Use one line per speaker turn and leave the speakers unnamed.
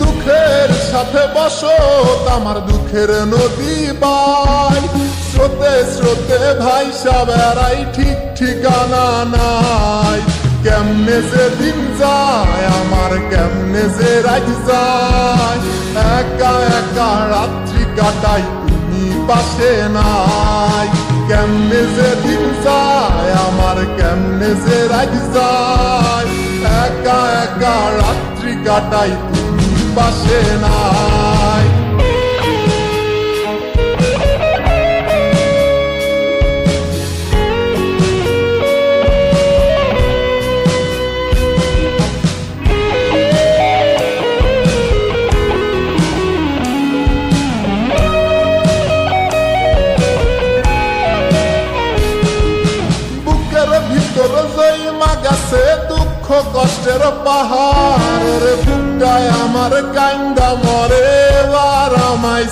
দুঃখের সাথে বসত আমার দুঃখের নদী বাই, স্রোতে স্রোতে ভাইসা বেড়াই ঠিক ঠিকানা নাই। কেমনে যে দিন যায় আমার, কেমনে যে রাত যায়, একা একা রাত্রি কাটাই তুমি পাশে নাই। কেমনে যে দিন যায় আমার, কেমনে যে রাত যায়, একা একা রাত্রি কাটাই তুমি পাশে নাই। ভিতর জৈমা গেছে দুঃখ কষ্টের পাহাড়, বুকটায় আমার কান্দা মরে আর আমায়